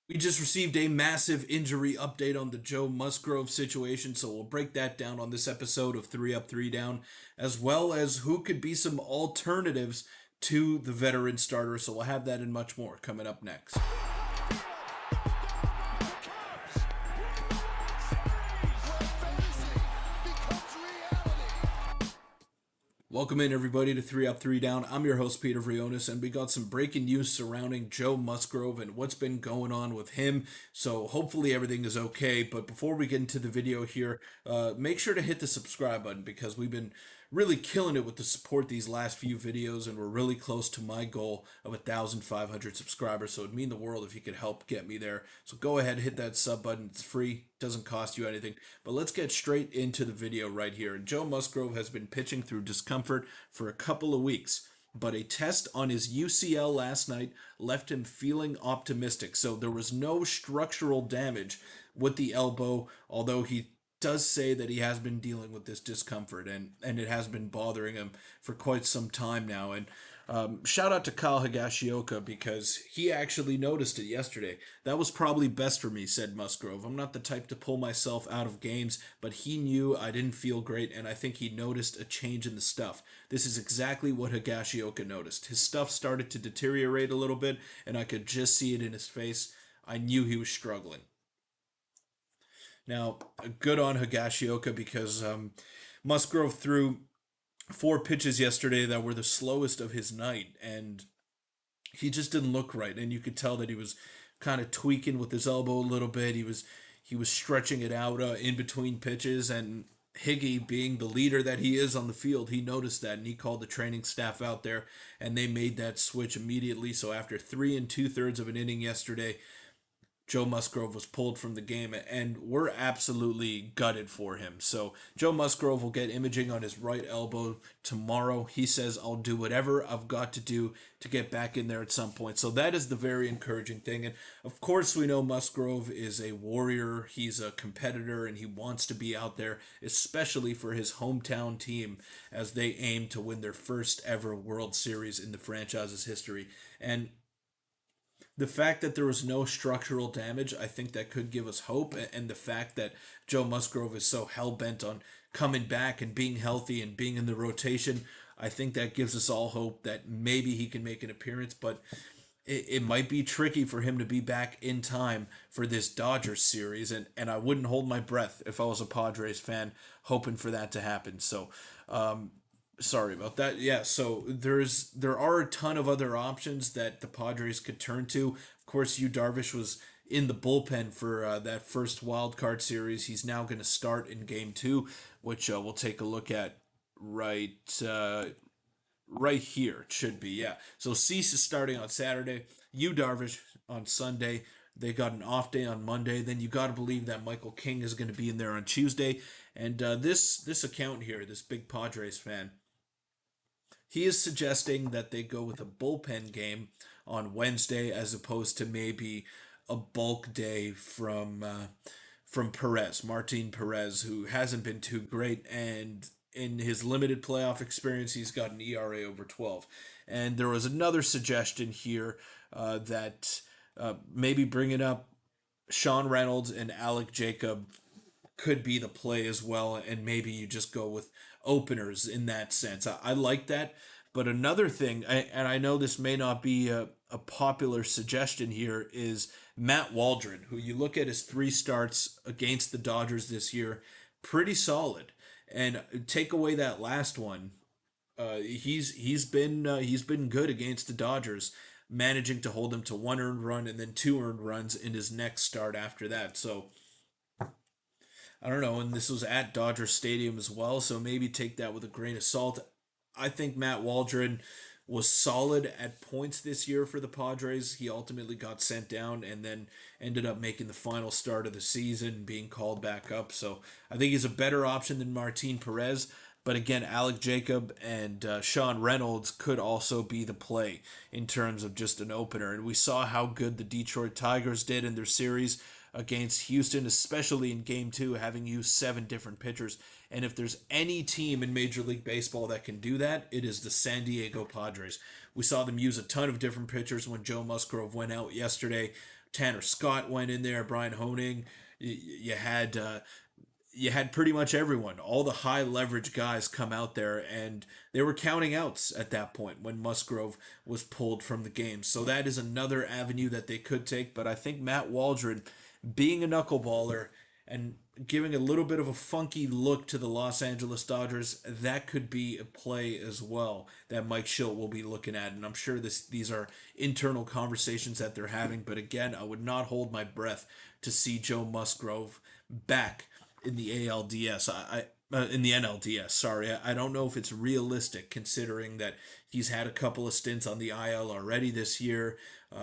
We just received a massive injury update on the Joe Musgrove situation, so we'll break that down on this episode of 3 Up, 3 Down, as well as who could be some alternatives to the veteran starter. So we'll have that and much more coming up next. Welcome in, everybody, to 3 Up, 3 Down. I'm your host, Peter Vryonis, and we got some breaking news surrounding Joe Musgrove and what's been going on with him. So hopefully everything is okay. But before we get into the video here, make sure to hit the subscribe button because we've been really killing it with the support these last few videos, and we're really close to my goal of 1,500 subscribers. So it'd mean the world if you could help get me there. So go ahead, hit that sub button. It's free, doesn't cost you anything. But let's get straight into the video right here. And Joe Musgrove has been pitching through discomfort for a couple of weeks, but a test on his UCL last night left him feeling optimistic. So there was no structural damage with the elbow, although he does say that he has been dealing with this discomfort, and it has been bothering him for quite some time now. And shout out to Kyle Higashioka because he actually noticed it yesterday. That was probably best for me, said Musgrove. I'm not the type to pull myself out of games, but he knew I didn't feel great, and I think he noticed a change in the stuff. This is exactly what Higashioka noticed. His stuff started to deteriorate a little bit, and I could just see it in his face. I knew he was struggling. Now, good on Higashioka because Musgrove threw four pitches yesterday that were the slowest of his night, and he just didn't look right. And you could tell that he was kind of tweaking with his elbow a little bit. He was stretching it out in between pitches, and Higgy, being the leader that he is on the field, he noticed that and he called the training staff out there, and they made that switch immediately. So after 3 2/3 of an inning yesterday, Joe Musgrove was pulled from the game, and we're absolutely gutted for him. So Joe Musgrove will get imaging on his right elbow tomorrow. He says, I'll do whatever I've got to do to get back in there at some point. So that is the very encouraging thing. And of course, we know Musgrove is a warrior. He's a competitor, and he wants to be out there, especially for his hometown team as they aim to win their first ever World Series in the franchise's history. And the fact that there was no structural damage, I think that could give us hope. And the fact that Joe Musgrove is so hell bent on coming back and being healthy and being in the rotation, I think that gives us all hope that maybe he can make an appearance. But it might be tricky for him to be back in time for this Dodgers series. And I wouldn't hold my breath if I was a Padres fan hoping for that to happen. So, sorry about that. Yeah, so there are a ton of other options that the Padres could turn to. Of course, Yu Darvish was in the bullpen for that first wild card series. He's now going to start in Game Two, which we'll take a look at right right here. It should be, yeah. So Cease is starting on Saturday. Yu Darvish on Sunday. They got an off day on Monday. Then you got to believe that Michael King is going to be in there on Tuesday. And this account here, this big Padres fan, he is suggesting that they go with a bullpen game on Wednesday as opposed to maybe a bulk day from Perez, Martin Perez, who hasn't been too great, and in his limited playoff experience, he's got an ERA over 12. And there was another suggestion here that maybe bringing up Sean Reynolds and Alec Jacob could be the play as well, and maybe you just go with openers in that sense. I like that. But another thing, and I know this may not be a popular suggestion here, is Matt Waldron, who you look at his three starts against the Dodgers this year, pretty solid. And take away that last one, he's been good against the Dodgers, managing to hold them to one earned run and then two earned runs in his next start after that. So I don't know, and this was at Dodger Stadium as well, so maybe take that with a grain of salt. I think Matt Waldron was solid at points this year for the Padres. He ultimately got sent down and then ended up making the final start of the season, being called back up. So I think he's a better option than Martin Perez. But again, Alec Jacob and Sean Reynolds could also be the play in terms of just an opener. And we saw how good the Detroit Tigers did in their series against Houston, especially in Game 2, having used seven different pitchers. And if there's any team in Major League Baseball that can do that, it is the San Diego Padres. We saw them use a ton of different pitchers when Joe Musgrove went out yesterday. Tanner Scott went in there, Brian Honing. You had you had pretty much everyone, all the high leverage guys come out there, and they were counting outs at that point when Musgrove was pulled from the game. So that is another avenue that they could take. But I think Matt Waldron, being a knuckleballer and giving a little bit of a funky look to the Los Angeles Dodgers, that could be a play as well that Mike Schilt will be looking at. And I'm sure these are internal conversations that they're having. But again, I would not hold my breath to see Joe Musgrove back in the ALDS. In the NLDS. Sorry, I don't know if it's realistic considering that he's had a couple of stints on the IL already this year.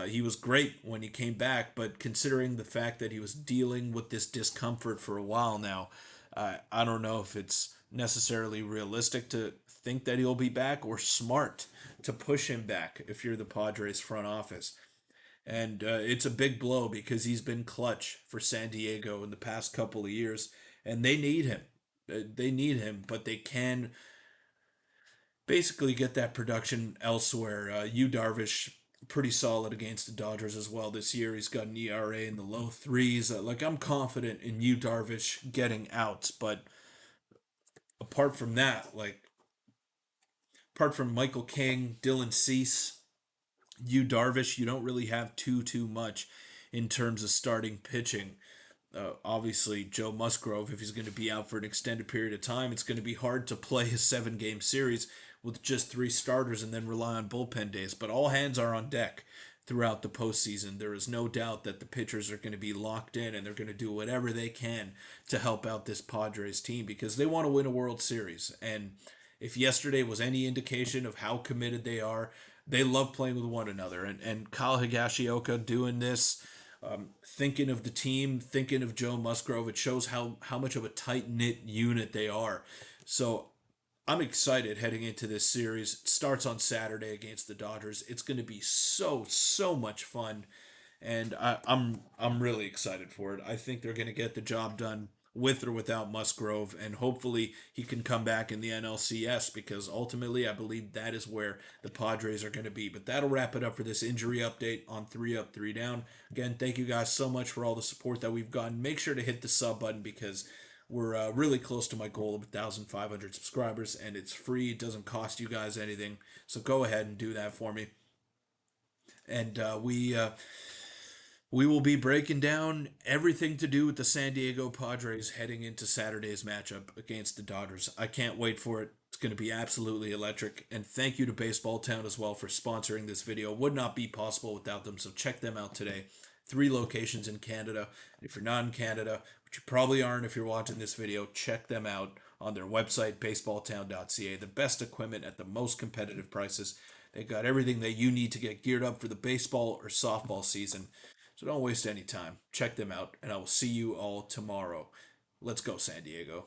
He was great when he came back, but considering the fact that he was dealing with this discomfort for a while now, I don't know if it's necessarily realistic to think that he'll be back or smart to push him back if you're the Padres front office. And it's a big blow because he's been clutch for San Diego in the past couple of years, and they need him. They need him, but they can basically get that production elsewhere. Yu Darvish, pretty solid against the Dodgers as well this year. He's got an ERA in the low threes. Like, I'm confident in Yu Darvish getting outs, but apart from that, like, apart from Michael King, Dylan Cease, Yu Darvish, you don't really have too much in terms of starting pitching. Obviously, Joe Musgrove, if he's going to be out for an extended period of time, it's going to be hard to play a 7 game series with just 3 starters and then rely on bullpen days. But all hands are on deck throughout the postseason. There is no doubt that the pitchers are going to be locked in and they're going to do whatever they can to help out this Padres team because they want to win a World Series. And if yesterday was any indication of how committed they are, they love playing with one another. And Kyle Higashioka doing this, thinking of the team, thinking of Joe Musgrove, it shows how much of a tight knit unit they are. So I'm excited heading into this series. It starts on Saturday against the Dodgers. It's going to be so much fun, and I'm really excited for it. I think they're going to get the job done with or without Musgrove, and hopefully he can come back in the NLCS because ultimately I believe that is where the Padres are going to be. But that'll wrap it up for this injury update on 3 Up, 3 Down. Again, thank you guys so much for all the support that we've gotten. Make sure to hit the sub button because we're really close to my goal of 1,500 subscribers, and it's free. It doesn't cost you guys anything. So go ahead and do that for me. And we will be breaking down everything to do with the San Diego Padres heading into Saturday's matchup against the Dodgers. I can't wait for it. It's going to be absolutely electric. And thank you to Baseball Town as well for sponsoring this video. Would not be possible without them, so check them out today. 3 locations in Canada. If you're not in Canada, which you probably aren't if you're watching this video, check them out on their website, baseballtown.ca. The best equipment at the most competitive prices. They got everything that you need to get geared up for the baseball or softball season. So don't waste any time. Check them out, and I will see you all tomorrow. Let's go, San Diego.